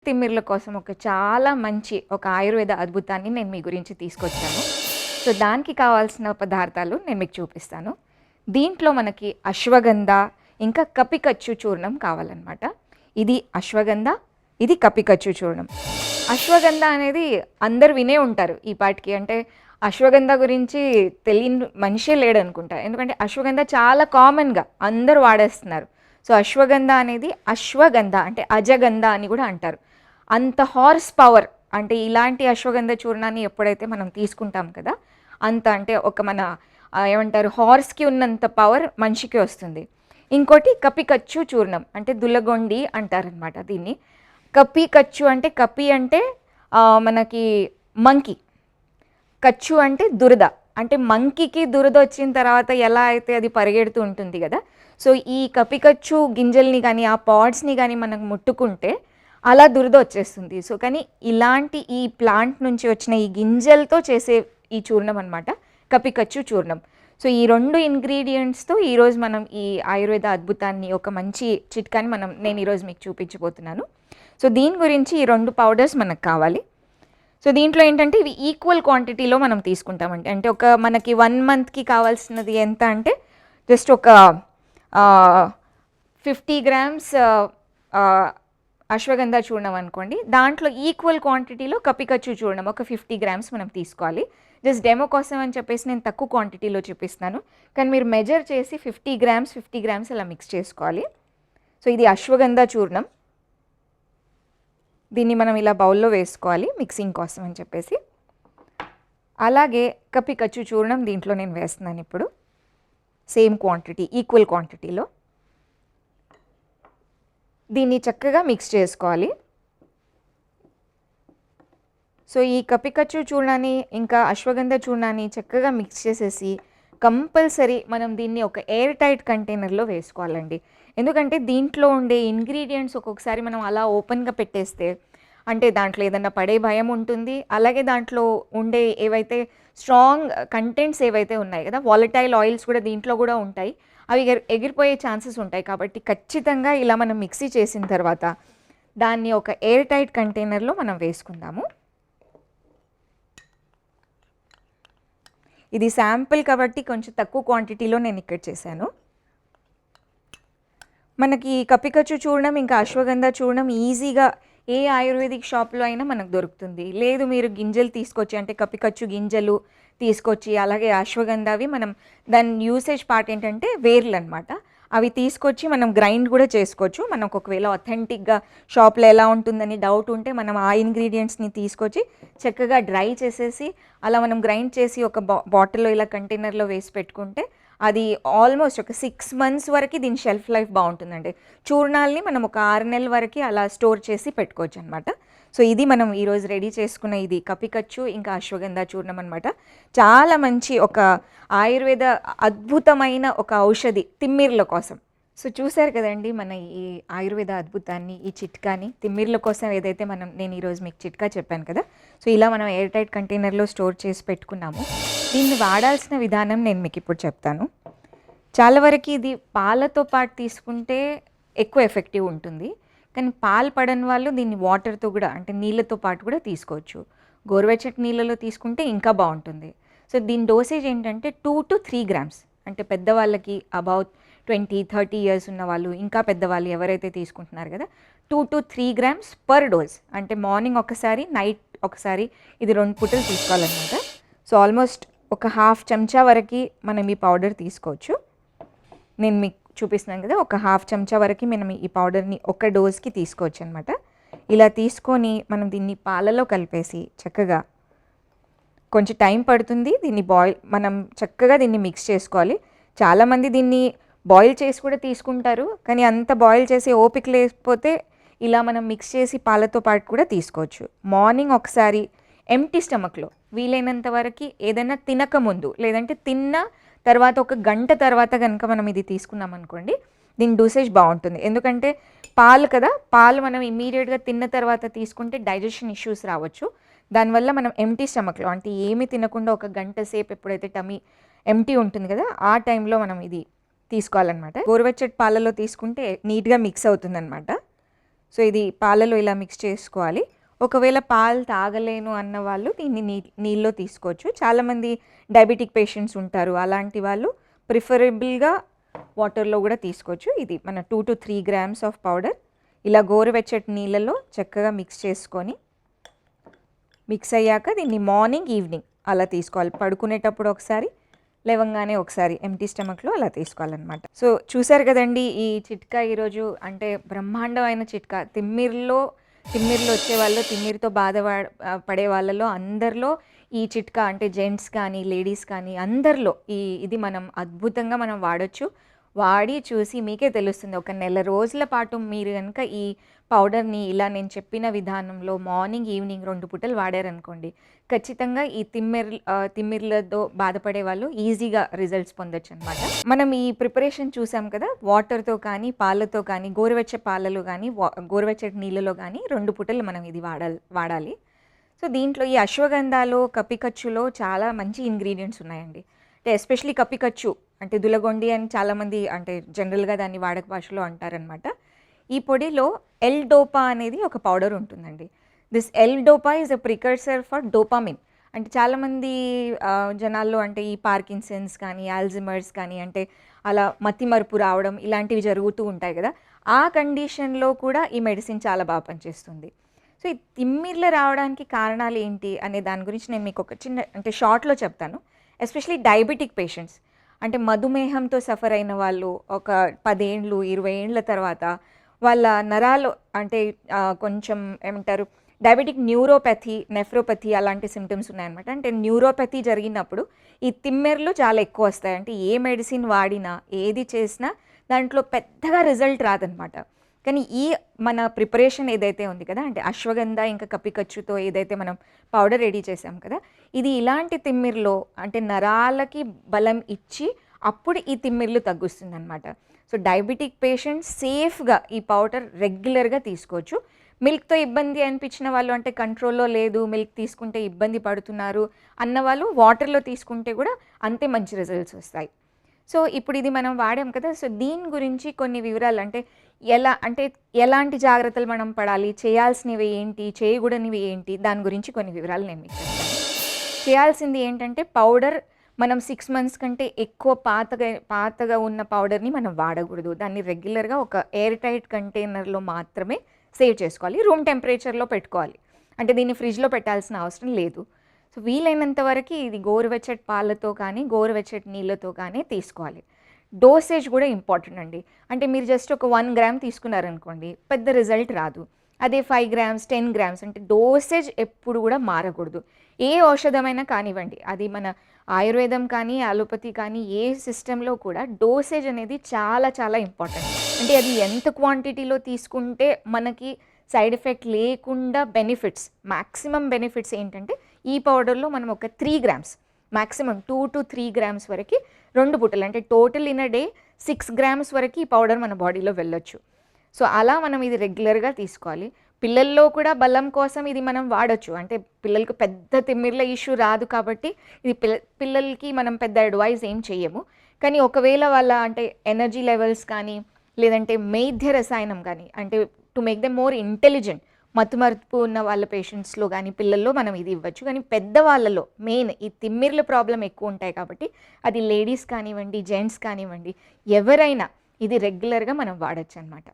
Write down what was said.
తిమ్మిర్ల కోసం చాలా మంచి ఒక ఆయుర్వేద అద్భుతాన్ని నేను మీ గురించి తీసుకొచ్చాను. సో దానికి కావాల్సిన పదార్థాలు నేను మీకు చూపిస్తాను. దీంట్లో మనకి అశ్వగంధ ఇంకా కపికచ్చు చూర్ణం కావాలన్నమాట. ఇది అశ్వగంధ, ఇది కపికచ్చు చూర్ణం. అశ్వగంధ అనేది అందరు వినే ఉంటారు ఈ పాటికి. అంటే అశ్వగంధ గురించి తెలియని మనిషే లేడు అనుకుంటా. ఎందుకంటే అశ్వగంధ చాలా కామన్గా అందరూ వాడేస్తున్నారు. సో అశ్వగంధ అనేది అశ్వగంధ అంటే అజగంధ అని కూడా అంటారు. అంత హార్స్ పవర్ అంటే ఇలాంటి అశ్వగంధ చూర్ణాన్ని ఎప్పుడైతే మనం తీసుకుంటాం కదా, అంత అంటే ఒక మన ఏమంటారు హార్స్కి ఉన్నంత పవర్ మనిషికి వస్తుంది. ఇంకోటి కపికచ్చు చూర్ణం అంటే దుల్లగొండి అంటారనమాట దీన్ని. కపికచ్చు అంటే కపి అంటే మనకి మంకీ, కచ్చు అంటే దురద. అంటే మంకీకి దురద వచ్చిన తర్వాత ఎలా అయితే అది పరిగెడుతూ ఉంటుంది కదా, సో ఈ కపికచ్చు గింజల్ని కానీ ఆ పాడ్స్ని కానీ మనం ముట్టుకుంటే అలా దురద వచ్చేస్తుంది. సో కానీ ఇలాంటి ఈ ప్లాంట్ నుంచి వచ్చిన ఈ గింజలతో చేసే ఈ చూర్ణం అనమాట కపికచ్చు చూర్ణం. సో ఈ రెండు ఇంగ్రీడియంట్స్తో ఈరోజు మనం ఈ ఆయుర్వేద అద్భుతాన్ని ఒక మంచి చిట్కాని నేను ఈరోజు మీకు చూపించబోతున్నాను. సో దీని గురించి ఈ రెండు పౌడర్స్ మనకు కావాలి. సో దీంట్లో ఏంటంటే ఇవి ఈక్వల్ క్వాంటిటీలో మనం తీసుకుంటామండి. అంటే ఒక మనకి 1 monthకి కావాల్సినది ఎంత అంటే జస్ట్ ఒక 50 grams అశ్వగంధ చూర్ణం అనుకోండి. దాంట్లో ఈక్వల్ క్వాంటిటీలో కపికచ్చు చూర్ణం ఒక 50 grams మనం తీసుకోవాలి. జస్ట్ డెమో కోసం అని చెప్పేసి నేను తక్కువ క్వాంటిటీలో చూపిస్తున్నాను, కానీ మీరు మెజర్ చేసి 50 grams అలా మిక్స్ చేసుకోవాలి. సో ఇది అశ్వగంధ చూర్ణం. దీన్ని మనం ఇలా బౌల్లో వేసుకోవాలి మిక్సింగ్ కోసం అని చెప్పేసి. అలాగే కపికచ్చు చూర్ణం దీంట్లో నేను వేస్తున్నాను ఇప్పుడు సేమ్ క్వాంటిటీ, ఈక్వల్ క్వాంటిటీలో. దీన్ని చక్కగా మిక్స్ చేసుకోవాలి. సో ఈ కపికచ్చు చూర్ణాన్ని ఇంకా అశ్వగంధ చూర్ణాన్ని చక్కగా మిక్స్ చేసేసి కంపల్సరీ మనం దీన్ని ఒక ఎయిర్ టైట్ కంటైనర్లో వేసుకోవాలండి. ఎందుకంటే దీంట్లో ఉండే ఇంగ్రీడియంట్స్ ఒక్కొక్కసారి మనం అలా ఓపెన్గా పెట్టేస్తే అంటే దాంట్లో ఏదన్నా పడే భయం ఉంటుంది. అలాగే దాంట్లో ఉండే ఏవైతే స్ట్రాంగ్ కంటెంట్స్ ఏవైతే ఉన్నాయి కదా, వాలటైల్ ఆయిల్స్ కూడా దీంట్లో కూడా ఉంటాయి, అవి ఎగిరిపోయే ఛాన్సెస్ ఉంటాయి. కాబట్టి ఖచ్చితంగా ఇలా మనం మిక్సీ చేసిన తర్వాత దాన్ని ఒక ఎయిర్ టైట్ కంటైనర్లో మనం వేసుకుందాము. ఇది శాంపిల్ కాబట్టి కొంచెం తక్కువ క్వాంటిటీలో నేను ఇక్కడ చేశాను. మనకి కపికచ్చు చూర్ణం ఇంకా అశ్వగంధ చూర్ణం ఈజీగా ఏ ఆయుర్వేదిక్ షాప్లో అయినా మనకు దొరుకుతుంది. లేదు మీరు గింజలు తీసుకొచ్చి అంటే కపికచ్చు గింజలు తీసుకొచ్చి అలాగే అశ్వగంధవి మనం దాని యూసేజ్ పార్ట్ ఏంటంటే వేర్లు అనమాట, అవి తీసుకొచ్చి మనం గ్రైండ్ కూడా చేసుకోవచ్చు. మనకు ఒకవేళ అథెంటిక్గా షాప్లో ఎలా ఉంటుందని డౌట్ ఉంటే మనం ఆ ఇంగ్రీడియంట్స్ని తీసుకొచ్చి చక్కగా డ్రై చేసేసి అలా మనం గ్రైండ్ చేసి ఒక బాటిల్లో ఇలా కంటైనర్లో వేసి పెట్టుకుంటే అది ఆల్మోస్ట్ ఒక 6 months వరకు దీని షెల్ఫ్ లైఫ్ బాగుంటుందండి. చూర్ణాలని మనం ఒక 6 నెలల వరకు అలా స్టోర్ చేసి పెట్టుకోవచ్చు అనమాట. సో ఇది మనం ఈరోజు రెడీ చేసుకున్న ఇది కపికచ్చు ఇంకా అశ్వగంధ చూర్ణం అనమాట. చాలా మంచి ఒక ఆయుర్వేద అద్భుతమైన ఒక ఔషధి తిమ్మిర్ల కోసం. సో చూశారు కదండి మన ఈ ఆయుర్వేద అద్భుతాన్ని, ఈ చిట్కాని తిమ్మిర్ల కోసం ఏదైతే నేను ఈరోజు మీకు చిట్కా చెప్పాను కదా, సో ఇలా మనం ఎయిర్ టైట్ కంటైనర్లో స్టోర్ చేసి పెట్టుకున్నాము. దీన్ని వాడాల్సిన విధానం నేను మీకు ఇప్పుడు చెప్తాను. చాలా వరకు ఇది పాలతో పాటు తీసుకుంటే ఎక్కువ ఎఫెక్టివ్ ఉంటుంది, కానీ పాలు పడని వాళ్ళు దీన్ని వాటర్తో కూడా అంటే నీళ్ళతో పాటు కూడా తీసుకోవచ్చు. గోరువెచ్చటి నీళ్ళలో తీసుకుంటే ఇంకా బాగుంటుంది. సో దీని డోసేజ్ ఏంటంటే 2 to 3 grams అంటే పెద్దవాళ్ళకి అబౌట్ 20-30 years ఉన్న వాళ్ళు ఇంకా పెద్దవాళ్ళు ఎవరైతే తీసుకుంటున్నారు కదా 2 to 3 grams పర్ డోస్. అంటే మార్నింగ్ ఒకసారి నైట్ ఒకసారి ఇది 2 పూటలు తీసుకోవాలన్నమాట. సో ఆల్మోస్ట్ ఒక 1/2 చెంచా వరకు మనం ఈ పౌడర్ తీసుకోవచ్చు. నేను మీకు చూపిస్తున్నాను కదా, ఒక 1/2 చెంచా వరకు మనం ఈ పౌడర్ని ఒక డోస్కి తీసుకోవచ్చు అనమాట. ఇలా తీసుకొని మనం దీన్ని పాలలో కలిపేసి చక్కగా కొంచెం టైం పడుతుంది. దీన్ని మనం చక్కగా దీన్ని మిక్స్ చేసుకోవాలి. చాలామంది దీన్ని బాయిల్ చేసి కూడా తీసుకుంటారు, కానీ అంత బాయిల్ చేసి ఓపిక లేకపోతే ఇలా మనం మిక్స్ చేసి పాలతో పాటు కూడా తీసుకోవచ్చు. మార్నింగ్ ఒకసారి ఎంప్టీ స్టమక్లో వీలైనంత వరకు ఏదైనా తినకముందు లేదంటే తిన్న తర్వాత ఒక గంట తర్వాత కనుక మనం ఇది తీసుకున్నాం అనుకోండి, దీని డోసేజ్ బాగుంటుంది. ఎందుకంటే పాలు కదా, పాలు మనం ఇమీడియట్గా తిన్న తర్వాత తీసుకుంటే డైజెషన్ ఇష్యూస్ రావచ్చు. దానివల్ల మనం ఎంప్టీ స్టమక్లో అంటే ఏమీ తినకుండా ఒక గంట సేపు ఎప్పుడైతే టమీ ఎంప్టీ ఉంటుంది కదా ఆ టైంలో మనం ఇది తీసుకోవాలన్నమాట. గోరువెచ్చటి పాలలో తీసుకుంటే నీట్గా మిక్స్ అవుతుందన్నమాట. సో ఇది పాలలో ఇలా మిక్స్ చేసుకోవాలి. ఒకవేళ పాలు తాగలేను అన్న వాళ్ళు దీన్ని నీళ్ళలో తీసుకోవచ్చు. చాలామంది డయాబెటిక్ పేషెంట్స్ ఉంటారు, అలాంటి వాళ్ళు ప్రిఫరబుల్గా వాటర్లో కూడా తీసుకోవచ్చు. ఇది మన 2 to 3 grams ఆఫ్ పౌడర్ ఇలా గోరువెచ్చటి నీళ్ళలో చక్కగా మిక్స్ చేసుకొని, మిక్స్ అయ్యాక దీన్ని మార్నింగ్ ఈవినింగ్ అలా తీసుకోవాలి. పడుకునేటప్పుడు ఒకసారి, లేవంగానే ఒకసారి ఎంటీ స్టమక్లో అలా తీసుకోవాలన్నమాట. సో చూసారు కదండి ఈ చిట్కా ఈరోజు, అంటే బ్రహ్మాండమైన చిట్కా. తిమ్మిరిలో వచ్చేవాళ్ళు, తిమ్మిరితో పడే వాళ్ళలో అందరిలో ఈ చిట్కా, అంటే జెంట్స్ కానీ లేడీస్ కానీ అందరిలో ఇది మనం అద్భుతంగా మనం వాడచ్చు. వాడి చూసి మీకే తెలుస్తుంది. ఒక నెల రోజుల పాటు మీరు కనుక ఈ పౌడర్ని ఇలా నేను చెప్పిన విధానంలో మార్నింగ్ ఈవినింగ్ 2 పూటలు వాడారనుకోండి, ఖచ్చితంగా ఈ తిమ్మిర్లతో బాధపడే వాళ్ళు ఈజీగా రిజల్ట్స్ పొందొచ్చు అనమాట. మనం ఈ ప్రిపరేషన్ చూసాం కదా, వాటర్తో కానీ పాలతో కానీ, గోరువెచ్చ పాలలో కానీ గోరువెచ్చటి నీళ్ళలో కానీ 2 పూటలు మనం ఇది వాడాలి. సో దీంట్లో ఈ అశ్వగంధాలో, కపికచ్చులో చాలా మంచి ఇంగ్రీడియంట్స్ ఉన్నాయండి. అంటే ఎస్పెషలీ కపికచ్చు అంటే దులగొండి అని చాలామంది అంటే జనరల్గా దాన్ని వాడక భాషలో అంటారనమాట. ఈ పొడిలో ఎల్-డోపా అనేది ఒక పౌడర్ ఉంటుందండి. This L dopa is a precursor for dopamine. అంటే చాలామంది జనాల్లో అంటే ఈ పార్కిన్సన్స్ కానీ, ఆల్జిమర్స్ కానీ, అంటే అలా మతిమరుపు రావడం ఇలాంటివి జరుగుతూ ఉంటాయి కదా, ఆ కండిషన్లో కూడా ఈ మెడిసిన్ చాలా బాగా పనిచేస్తుంది. సో ఈ తిమ్మిర్లు రావడానికి కారణాలు ఏంటి అనే దాని గురించి నేను మీకు ఒక చిన్న అంటే షార్ట్లో చెప్తాను. ఎస్పెషలీ డయాబెటిక్ పేషెంట్స్, అంటే మధుమేహంతో సఫర్ అయిన వాళ్ళు ఒక 10 ఏళ్ళు 20 ఏళ్ళ తర్వాత వాళ్ళ నరాలు అంటే కొంచెం ఏమంటారు డయాబెటిక్ న్యూరోపతి, నెఫ్రోపతి అలాంటి సిమ్టమ్స్ ఉన్నాయన్నమాట. అంటే న్యూరోపతి జరిగినప్పుడు ఈ తిమ్మెర్లు చాలా ఎక్కువ వస్తాయి. అంటే ఏ మెడిసిన్ వాడినా ఏది చేసినా దాంట్లో పెద్దగా రిజల్ట్ రాదనమాట. కానీ ఈ మన ప్రిపరేషన్ ఏదైతే ఉంది కదా, అంటే అశ్వగంధ ఇంకా కపికచ్చుతో ఏదైతే మనం పౌడర్ రెడీ చేసాం కదా, ఇది ఇలాంటి తిమ్మిర్లో అంటే నరాలకి బలం ఇచ్చి అప్పుడు ఈ తిమ్మిర్లు తగ్గుస్తుంది అనమాట. సో డయాబెటిక్ పేషెంట్స్ సేఫ్గా ఈ పౌడర్ రెగ్యులర్గా తీసుకోవచ్చు. మిల్క్తో ఇబ్బంది అనిపించిన వాళ్ళు, అంటే కంట్రోల్లో లేదు, మిల్క్ తీసుకుంటే ఇబ్బంది పడుతున్నారు అన్న వాళ్ళు వాటర్లో తీసుకుంటే కూడా అంతే మంచి రిజల్ట్స్ వస్తాయి. సో ఇప్పుడు ఇది మనం వాడాం కదా, సో దీని గురించి కొన్ని వివరాలు, అంటే ఎలాంటి జాగ్రత్తలు మనం పడాలి, చేయాల్సినవి ఏంటి, చేయకూడనివి ఏంటి, దాని గురించి కొన్ని వివరాలు నేను మీకు చెప్తాను. చేయాల్సింది ఏంటంటే పౌడర్ మనం 6 months కంటే ఎక్కువ పాతగా ఉన్న పౌడర్ని మనం వాడకూడదు. దాన్ని రెగ్యులర్గా ఒక ఎయిర్ టైట్ కంటైనర్లో మాత్రమే సేవ్ చేసుకోవాలి. రూమ్ టెంపరేచర్లో పెట్టుకోవాలి. అంటే దీన్ని ఫ్రిడ్జ్లో పెట్టాల్సిన అవసరం లేదు. సో వీలైనంత వరకు ఇది గోరువెచ్చటి పాలతో కానీ గోరువెచ్చటి నీళ్ళతో కానీ తీసుకోవాలి. డోసేజ్ కూడా ఇంపార్టెంట్ అండి. అంటే మీరు జస్ట్ ఒక 1 gram తీసుకున్నారనుకోండి, పెద్ద రిజల్ట్ రాదు. అదే 5 grams 10 grams అంటే డోసేజ్ ఎప్పుడు కూడా మారకూడదు. ఏ ఔషధమైనా కానివ్వండి, అది మన ఆయుర్వేదం కానీ అలోపతి కానీ ఏ సిస్టంలో కూడా డోసేజ్ అనేది చాలా చాలా ఇంపార్టెంట్. అంటే అది ఎంత క్వాంటిటీలో తీసుకుంటే మనకి సైడ్ ఎఫెక్ట్ లేకుండా బెనిఫిట్స్, మ్యాక్సిమం బెనిఫిట్స్ ఏంటంటే ఈ పౌడర్లో మనం ఒక 3 grams మ్యాక్సిమం 2 to 3 grams వరకు 2 పూటలు, అంటే total in a day 6 grams వరకు ఈ పౌడర్ మన బాడీలో వెళ్ళొచ్చు. సో అలా మనం ఇది రెగ్యులర్గా తీసుకోవాలి. పిల్లల్లో కూడా బలం కోసం ఇది మనం వాడచ్చు. అంటే పిల్లలకు పెద్ద తిమ్మిర్ల ఇష్యూ రాదు కాబట్టి ఇది పిల్లలకి మనం పెద్ద అడ్వైజ్ ఏం చెయ్యము. కానీ ఒకవేళ వాళ్ళ అంటే ఎనర్జీ లెవెల్స్ కానీ లేదంటే మేధ్య రసాయనం కానీ, అంటే to make them more intelligent, మతుమరుపు ఉన్న వాళ్ళ పేషెంట్స్లో కానీ పిల్లల్లో మనం ఇది ఇవ్వచ్చు. కానీ పెద్దవాళ్ళలో మెయిన్ ఈ తిమ్మిర్ల ప్రాబ్లం ఎక్కువ ఉంటాయి కాబట్టి అది లేడీస్ కానివ్వండి, జెంట్స్ కానివ్వండి, ఎవరైనా ఇది రెగ్యులర్గా మనం వాడచ్చు అనమాట.